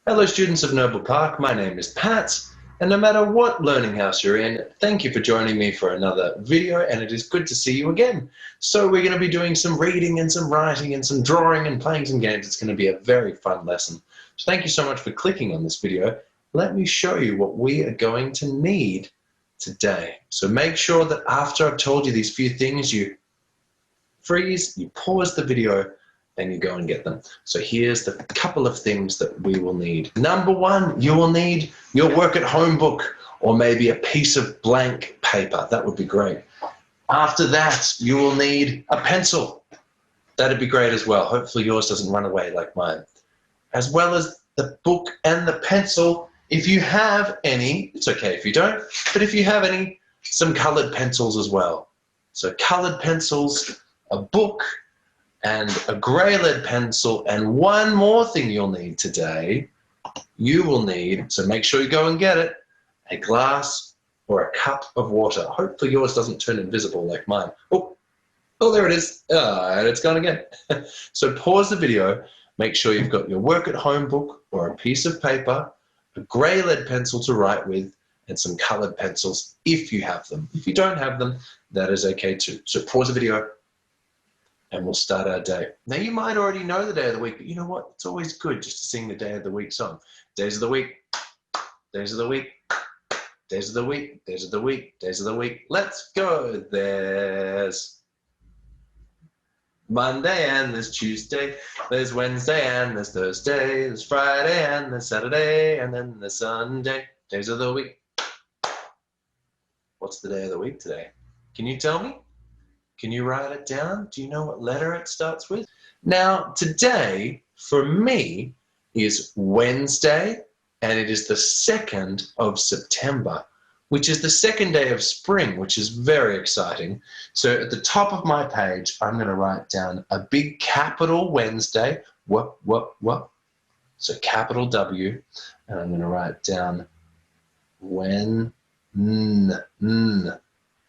Hello students of Noble Park, my name is Pat, and no matter what learning house you're in, thank you for joining me for another video, and it is good to see you again. So we're going to be doing some reading and some writing and some drawing and playing some games. It's going to be a very fun lesson. So thank you so much for clicking on this video. Let me show you what we are going to need today. So make sure that after I've told you these few things, you freeze, you pause the video, and you go and get them. So here's the couple of things that we will need. Number one, you will need your work at home book or maybe a piece of blank paper. That would be great. After that, you will need a pencil. That'd be great as well. Hopefully yours doesn't run away like mine. As well as the book and the pencil. If you have any, it's okay if you don't, but if you have any, some colored pencils as well. So colored pencils, a book, and a grey lead pencil, and one more thing you'll need today, you will need, so make sure you go and get it, a glass or a cup of water. Hopefully yours doesn't turn invisible like mine. Oh, there it is. And it's gone again. So pause the video, make sure you've got your work at home book or a piece of paper, a grey lead pencil to write with, and some coloured pencils if you have them. If you don't have them, that is okay too. So pause the video, and we'll start our day. Now you might already know the day of the week, but you know what? It's always good just to sing the day of the week song. Days of the week, days of the week, days of the week, days of the week, days of the week. Let's go. There's Monday and there's Tuesday, there's Wednesday and there's Thursday, there's Friday and there's Saturday, and then there's Sunday. Days of the week. What's the day of the week today? Can you tell me? Can you write it down? Do you know what letter it starts with? Now, today, for me, is Wednesday, and it is the 2nd of September, which is the second day of spring, which is very exciting. So at the top of my page, I'm going to write down a big capital Wednesday, what. So capital W, and I'm going to write down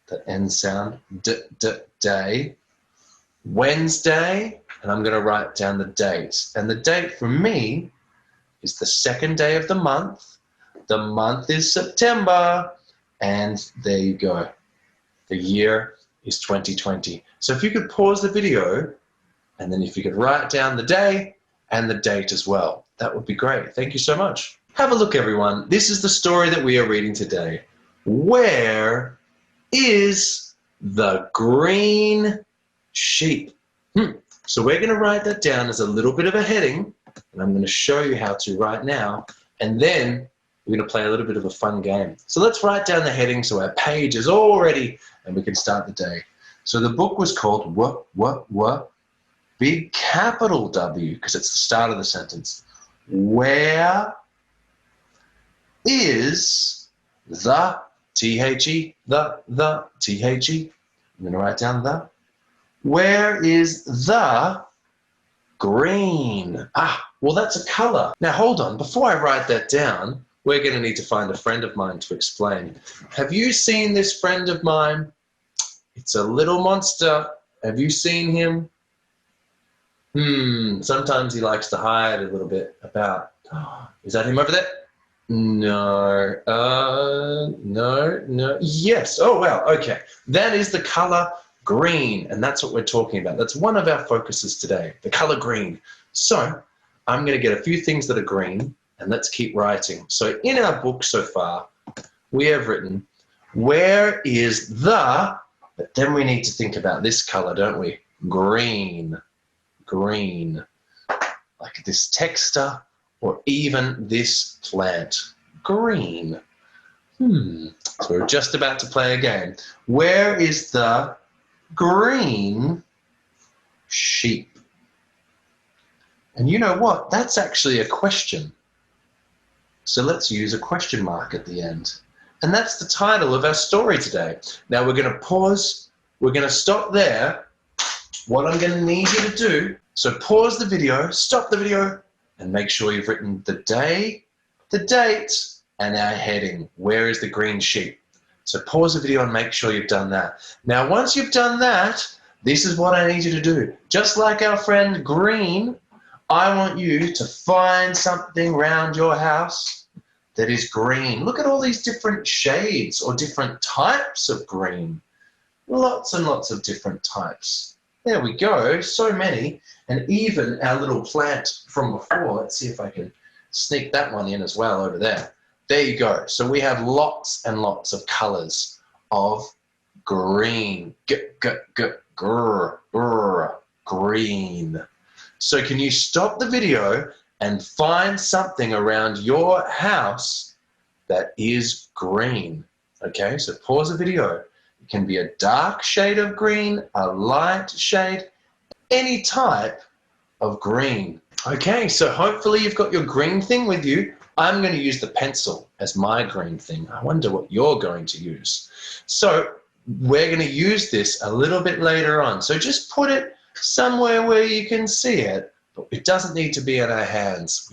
that N sound, day, Wednesday, and I'm going to write down the date. And the date for me is the 2nd day of the month. The month is September, and there you go. The year is 2020. So if you could pause the video, and then if you could write down the day and the date as well, that would be great. Thank you so much. Have a look, everyone. This is the story that we are reading today. Where is the green sheep? So we're going to write that down as a little bit of a heading, and I'm going to show you how to right now, and then we're going to play a little bit of a fun game. So let's write down the heading so our page is all ready and we can start the day. So the book was called what? Big capital W, because it's the start of the sentence. Where is the T-H-E, the T-H-E. I'm going to write down the. Where is the green? Well, that's a color. Now, hold on. Before I write that down, we're going to need to find a friend of mine to explain. Have you seen this friend of mine? It's a little monster. Have you seen him? Sometimes he likes to hide a little bit about. Is that him over there? No. Yes. Oh, wow. Okay. That is the color green, and that's what we're talking about. That's one of our focuses today, the color green. So I'm going to get a few things that are green, and let's keep writing. So in our book so far, we have written, where is the, but then we need to think about this color, don't we? Green. Green. Like this texture, or even this plant. Green. So we're just about to play a game. Where is the green sheep? And you know what? That's actually a question. So let's use a question mark at the end. And that's the title of our story today. Now we're going to pause. We're going to stop there. What I'm going to need you to do, so pause the video, stop the video, and make sure you've written the day, the date, and our heading. Where is the green sheep? So pause the video and make sure you've done that. Now, once you've done that, this is what I need you to do. Just like our friend Green, I want you to find something around your house that is green. Look at all these different shades or different types of green. Lots and lots of different types. There we go, so many. And even our little plant from before, let's see if I can sneak that one in as well over there. There you go. So we have lots and lots of colors of green. Green. So can you stop the video and find something around your house that is green? Okay, so pause the video. It can be a dark shade of green, a light shade, any type of green. Okay, so hopefully you've got your green thing with you. I'm going to use the pencil as my green thing. I wonder what you're going to use. So we're going to use this a little bit later on. So just put it somewhere where you can see it, but it doesn't need to be in our hands.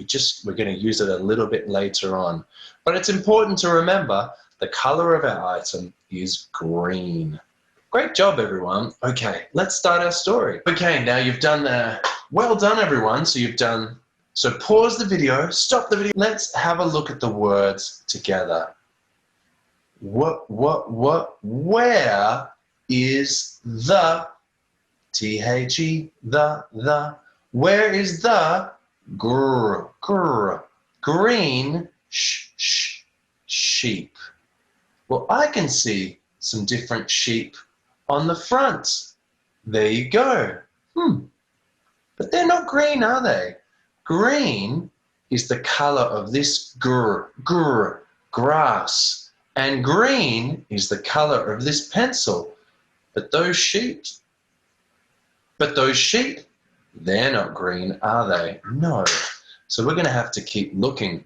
We're going to use it a little bit later on. But it's important to remember the color of our item is green. Great job, everyone. Okay, let's start our story. Okay, now you've done well done, everyone. So pause the video, stop the video. Let's have a look at the words together. Where is the, T-H-E, the, where is the green sheep? Well, I can see some different sheep on the front. There you go. But they're not green, are they? Green is the color of this grass. And green is the color of this pencil. But those sheep, they're not green, are they? No. So we're going to have to keep looking.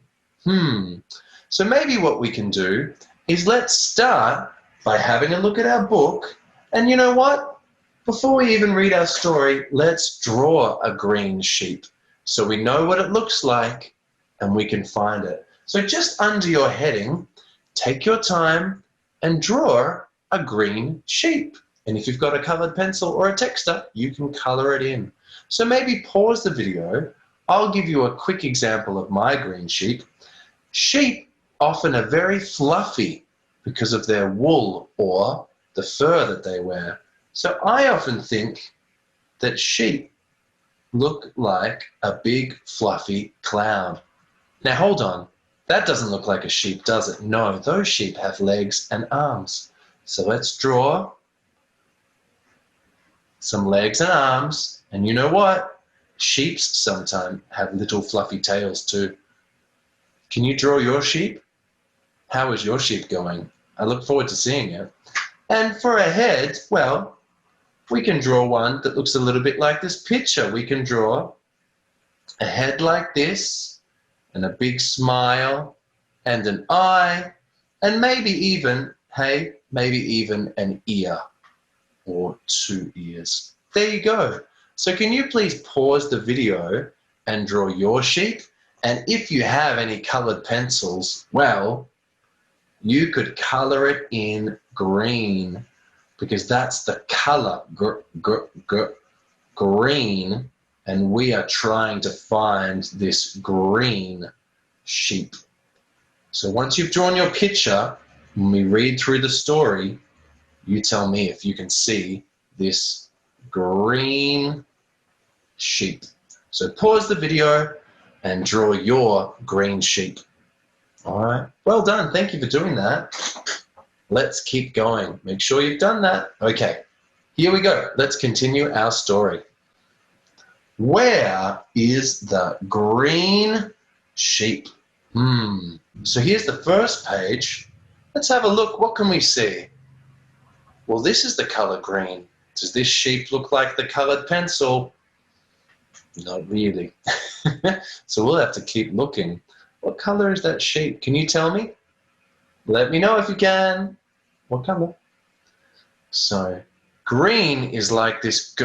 So maybe what we can do is let's start by having a look at our book. And you know what? Before we even read our story, let's draw a green sheep so we know what it looks like and we can find it. So just under your heading, take your time and draw a green sheep. And if you've got a colored pencil or a texter, you can color it in. So maybe pause the video. I'll give you a quick example of my green sheep. Sheep often are very fluffy because of their wool or the fur that they wear. So I often think that sheep look like a big fluffy cloud. Now hold on, that doesn't look like a sheep, does it? No, those sheep have legs and arms. So let's draw some legs and arms. And you know what? Sheep sometimes have little fluffy tails too. Can you draw your sheep? How is your sheep going? I look forward to seeing it. And for a head, well, we can draw one that looks a little bit like this picture. We can draw a head like this, and a big smile, and an eye, and maybe even an ear, or 2 ears. There you go. So can you please pause the video and draw your sheep? And if you have any colored pencils, well, you could color it in green because that's the color, green, and we are trying to find this green sheep. So once you've drawn your picture, when we read through the story, you tell me if you can see this green sheep. So pause the video and draw your green sheep. All right, well done. Thank you for doing that. Let's keep going. Make sure you've done that. Okay, here we go. Let's continue our story. Where is the green sheep? So here's the first page. Let's have a look. What can we see? Well, this is the color green. Does this sheep look like the colored pencil? Not really. So we'll have to keep looking. What color is that sheep? Can you tell me? Let me know if you can. What color? So green is like this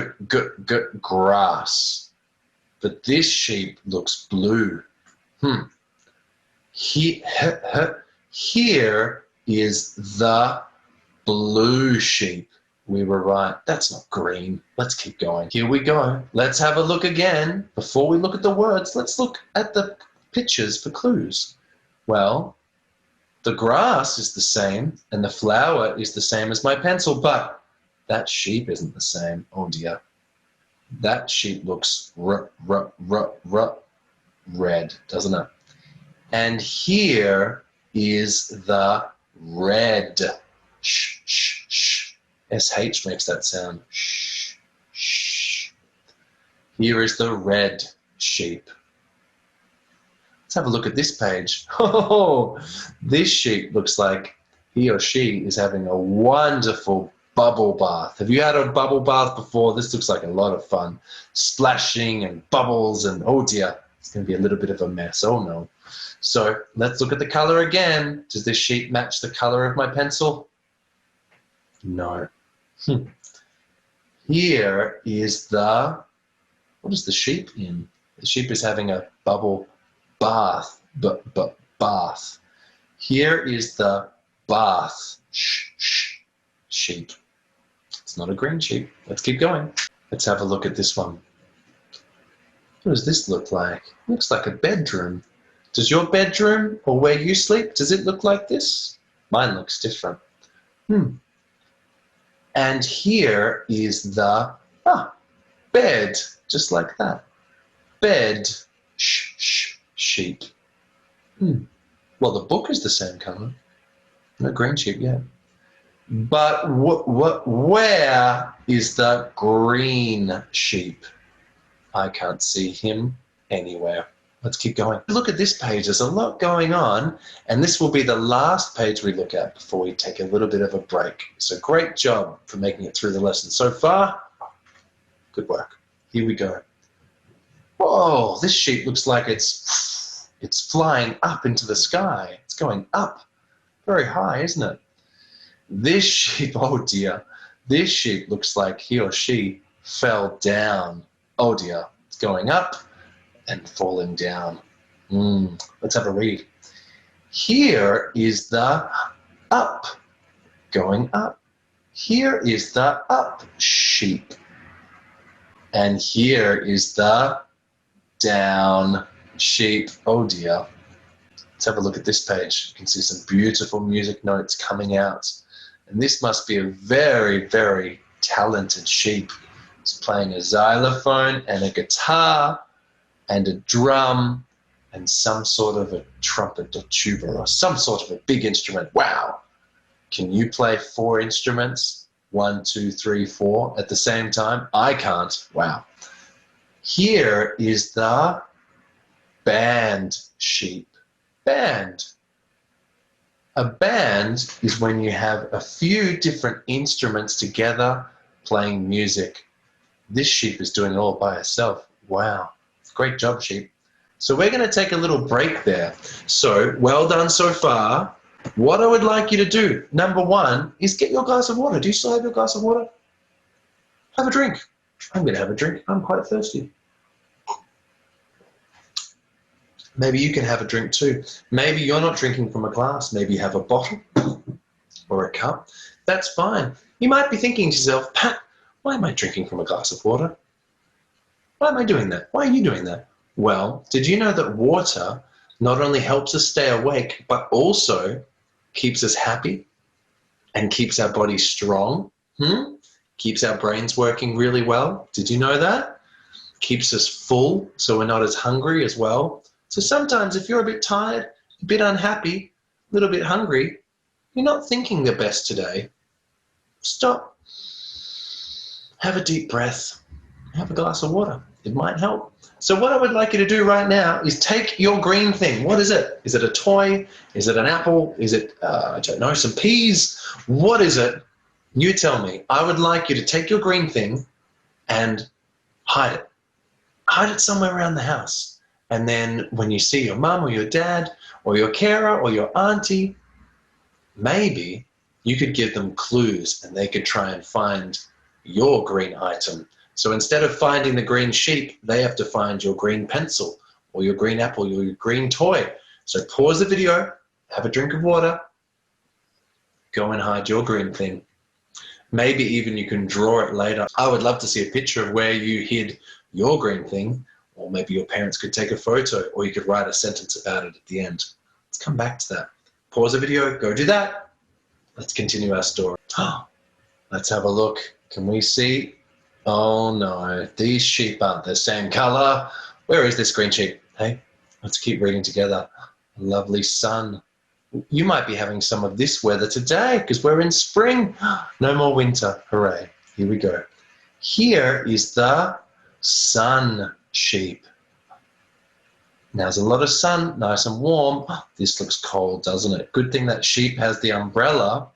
grass, but this sheep looks blue. Here is the blue sheep. we were right. That's not green. Let's keep going. Here we go. Let's have a look again. Before we look at the words, let's look at the pictures for clues. Well, the grass is the same and the flower is the same as my pencil, but that sheep isn't the same. Oh dear. That sheep looks red, doesn't it? And here is the red. Shh, shh, shh. SH makes that sound. Shh, shh. Here is the red sheep. Let's have a look at this page. Oh, this sheep looks like he or she is having a wonderful bubble bath. Have you had a bubble bath before? This looks like a lot of fun. Splashing and bubbles and oh dear, it's going to be a little bit of a mess. Oh no. So let's look at the color again. Does this sheep match the color of my pencil? No. Here is the, what is the sheep in? The sheep is having a bubble bath, bath. Here is the bath sheep. It's not a green sheep. Let's keep going. Let's have a look at this one. What does this look like? Looks like a bedroom. Does your bedroom or where you sleep, does it look like this? Mine looks different. And here is the bed, just like that. Bed, sheep. Well, the book is the same color. No green sheep yet. But where is the green sheep? I can't see him anywhere. Let's keep going. Look at this page. There's a lot going on, and this will be the last page we look at before we take a little bit of a break. So great job for making it through the lesson so far. Good work. Here we go. Whoa, this sheep looks like it's flying up into the sky. It's going up very high, isn't it? This sheep, oh dear, this sheep looks like he or she fell down. Oh dear, it's going up and falling down. Let's have a read. Here is the up, going up. Here is the up sheep. And here is the down sheep. Oh dear. Let's have a look at this page. You can see some beautiful music notes coming out. And this must be a very, very talented sheep. It's playing a xylophone and a guitar and a drum and some sort of a trumpet or tuba or some sort of a big instrument. Wow. Can you play 4 instruments? 1, 2, 3, 4 at the same time? I can't. Wow. Here is the band sheep. Band. A band is when you have a few different instruments together playing music. This sheep is doing it all by herself. Wow. Great job, sheep. So we're going to take a little break there. So well done so far. What I would like you to do, number 1, is get your glass of water. Do you still have your glass of water? Have a drink. I'm going to have a drink. I'm quite thirsty. Maybe you can have a drink too. Maybe you're not drinking from a glass. Maybe you have a bottle or a cup. That's fine. You might be thinking to yourself, Pat, why am I drinking from a glass of water? Why am I doing that? Why are you doing that? Well, did you know that water not only helps us stay awake, but also keeps us happy and keeps our body strong? Keeps our brains working really well. Did you know that? Keeps us full, so we're not as hungry as well. So sometimes if you're a bit tired, a bit unhappy, a little bit hungry, you're not thinking the best today. Stop. Have a deep breath. Have a glass of water. It might help. So what I would like you to do right now is take your green thing. What is it? Is it a toy? Is it an apple? Is it, I don't know, some peas? What is it? You tell me. I would like you to take your green thing and hide it. Hide it somewhere around the house. And then when you see your mum or your dad or your carer or your auntie, maybe you could give them clues and they could try and find your green item. So instead of finding the green sheep, they have to find your green pencil or your green apple or your green toy. So pause the video, have a drink of water, go and hide your green thing. Maybe even you can draw it later. I would love to see a picture of where you hid your green thing, or maybe your parents could take a photo, or you could write a sentence about it at the end. Let's come back to that. Pause the video, go do that. Let's continue our story. Let's have a look. Can we see? Oh no, these sheep aren't the same color. Where is this green sheep? Hey, let's keep reading together. Lovely sun. You might be having some of this weather today because we're in spring. No more winter. Hooray. Here we go. Here is the sun sheep. Now there's a lot of sun, nice and warm. This looks cold, doesn't it? Good thing that sheep has the umbrella.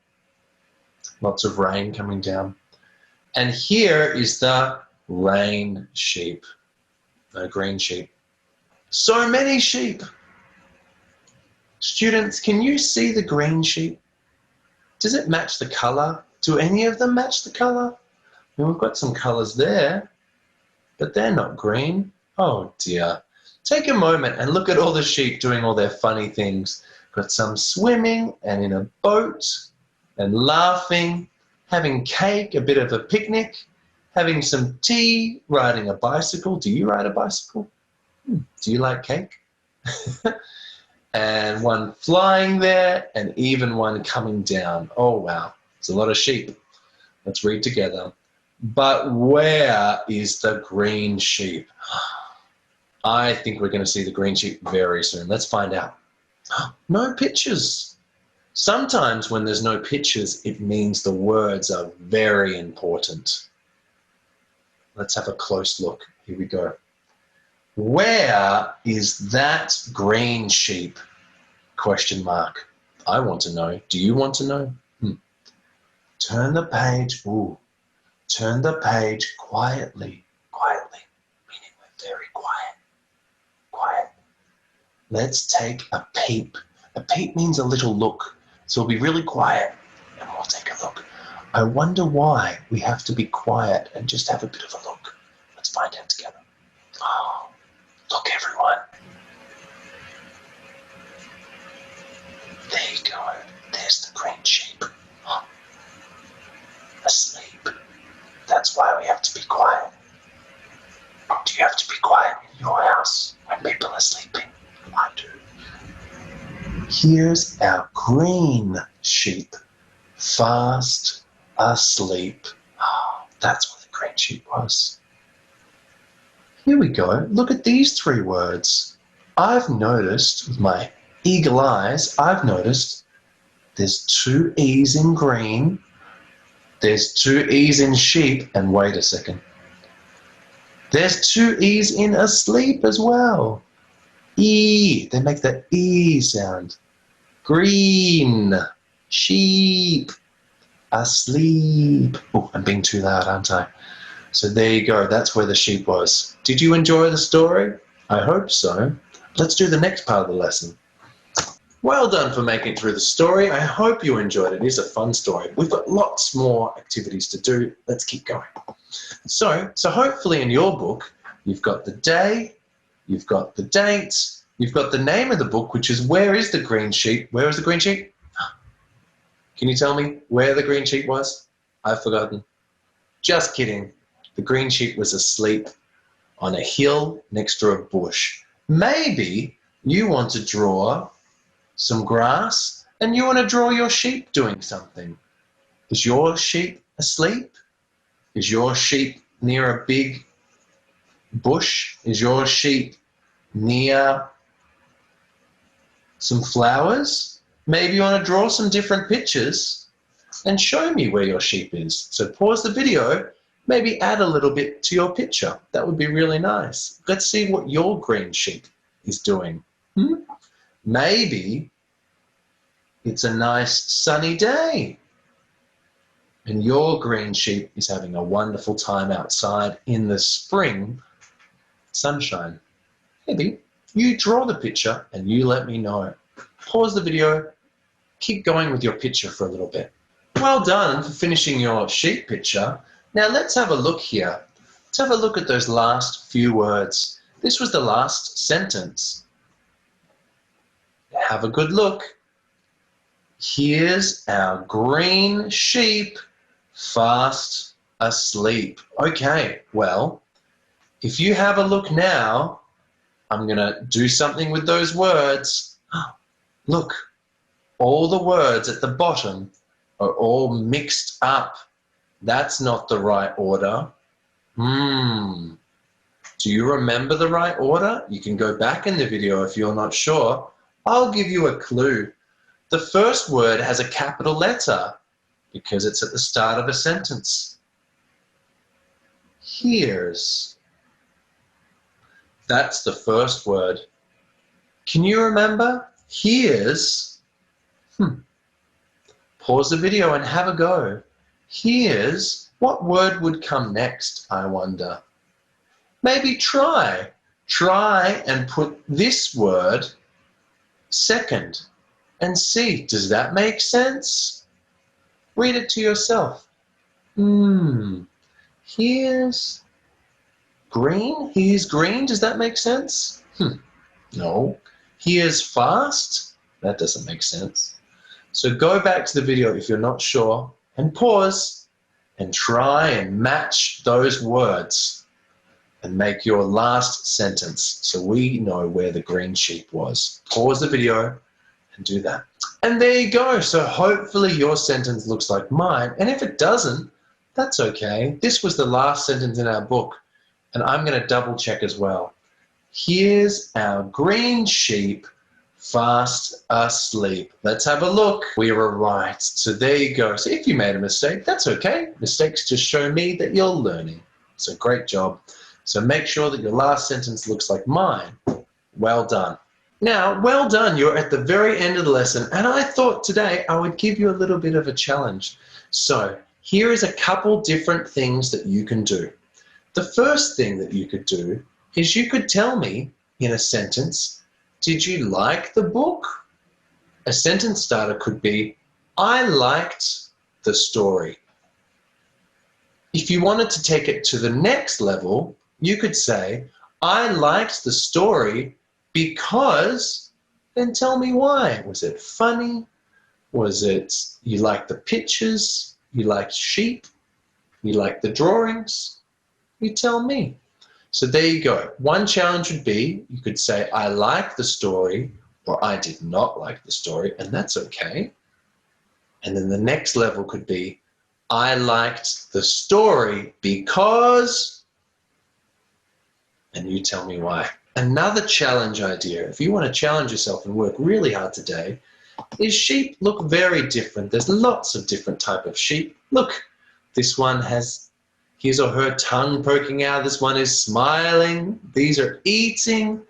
Lots of rain coming down. And here is the rain sheep. No green sheep. So many sheep. Students, can you see the green sheep? Does it match the color? Do any of them match the color? Well, we've got some colors there, but they're not green. Oh dear. Take a moment and look at all the sheep doing all their funny things. Got some swimming and in a boat and laughing, having cake, a bit of a picnic, having some tea, riding a bicycle. Do you ride a bicycle? Do you like cake? And one flying there, and even one coming down. Oh, wow. It's a lot of sheep. Let's read together. But where is the green sheep? I think we're going to see the green sheep very soon. Let's find out. No pictures. Sometimes when there's no pictures, it means the words are very important. Let's have a close look. Here we go. Where is that green sheep? Question mark. I want to know. Do you want to know? Turn the page. Ooh. Turn the page quietly. Quietly. Meaning we're very quiet. Quiet. Let's take a peep. A peep means a little look. So we'll be really quiet and we'll take a look. I wonder why we have to be quiet and just have a bit of a look. Let's find out together. Oh. Look, everyone. There you go. There's the green sheep. Asleep. That's why we have to be quiet. Do you have to be quiet in your house when people are sleeping? I do. Here's our green sheep. Fast asleep. Oh, that's what the green sheep was. Here we go. Look at these three words. I've noticed, with my eagle eyes, I've noticed there's two E's in green, there's two E's in sheep, and wait a second. There's two E's in asleep as well. E, they make the E sound. Green, sheep, asleep. Oh, I'm being too loud, aren't I? So there you go, that's where the sheep was. Did you enjoy the story? I hope so. Let's do the next part of the lesson. Well done for making it through the story. I hope you enjoyed it. It is a fun story. We've got lots more activities to do. Let's keep going. So hopefully in your book, you've got the day, you've got the date, you've got the name of the book, which is Where is the Green Sheep? Where is the green sheep? Can you tell me where the green sheep was? I've forgotten. Just kidding. The green sheep was asleep on a hill next to a bush. Maybe you want to draw some grass and you want to draw your sheep doing something. Is your sheep asleep? Is your sheep near a big bush? Is your sheep near some flowers? Maybe you want to draw some different pictures and show me where your sheep is. So pause the video, maybe add a little bit to your picture. That would be really nice. Let's see what your green sheep is doing. Maybe it's a nice sunny day and your green sheep is having a wonderful time outside in the spring sunshine. Maybe you draw the picture and you let me know. Pause the video, keep going with your picture for a little bit. Well done for finishing your sheep picture. Now let's have a look here. Let's have a look at those last few words. This was the last sentence. Have a good look. Here's our green sheep, fast asleep. Okay, well, if you have a look now, I'm going to do something with those words. Look, all the words at the bottom are all mixed up. That's not the right order. Do you remember the right order? You can go back in the video if you're not sure. I'll give you a clue. The first word has a capital letter because it's at the start of a sentence. Hears. That's the first word. Can you remember? Hears. Pause the video and have a go. Hears. What word would come next, I wonder? Maybe try. Try and put this word second and see. Does that make sense? Read it to yourself. Here's green. Here's green. Does that make sense? No. Here's fast. That doesn't make sense. So go back to the video if you're not sure and pause and try and match those words and make your last sentence so we know where the green sheep was. Pause the video and do that. And there you go. So hopefully your sentence looks like mine. And if it doesn't, that's okay. This was the last sentence in our book. And I'm going to double check as well. Here's our green sheep fast asleep. Let's have a look. We were right. So there you go. So if you made a mistake, that's okay. Mistakes just show me that you're learning. So great job. So make sure that your last sentence looks like mine. Well done. Now, well done. You're at the very end of the lesson. And I thought today I would give you a little bit of a challenge. So here is a couple different things that you can do. The first thing that you could do is you could tell me in a sentence, did you like the book? A sentence starter could be, I liked the story. If you wanted to take it to the next level, you could say, I liked the story because, then tell me why. Was it funny? Was it you liked the pictures? You liked sheep? You liked the drawings? You tell me. So there you go. One challenge would be, you could say, I like the story, or I did not like the story, and that's okay. And then the next level could be, I liked the story because, and you tell me why. Another challenge idea, if you want to challenge yourself and work really hard today, is sheep look very different. There's lots of different type of sheep. Look, this one has his or her tongue poking out. This one is smiling. These are eating.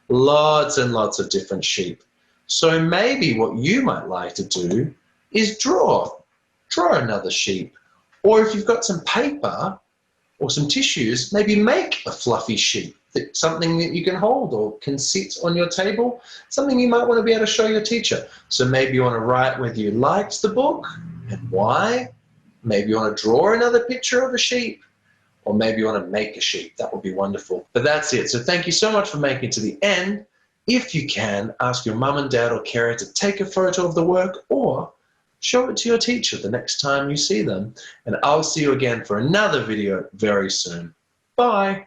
Lots and lots of different sheep. So maybe what you might like to do is draw another sheep. Or if you've got some paper or some tissues, maybe make a fluffy sheep, something that you can hold or can sit on your table, something you might want to be able to show your teacher. So maybe you want to write whether you liked the book and why. Maybe you want to draw another picture of a sheep, or maybe you want to make a sheep. That would be wonderful. But that's it. So thank you so much for making it to the end. If you can, ask your mum and dad or carer to take a photo of the work or show it to your teacher the next time you see them. And I'll see you again for another video very soon. Bye.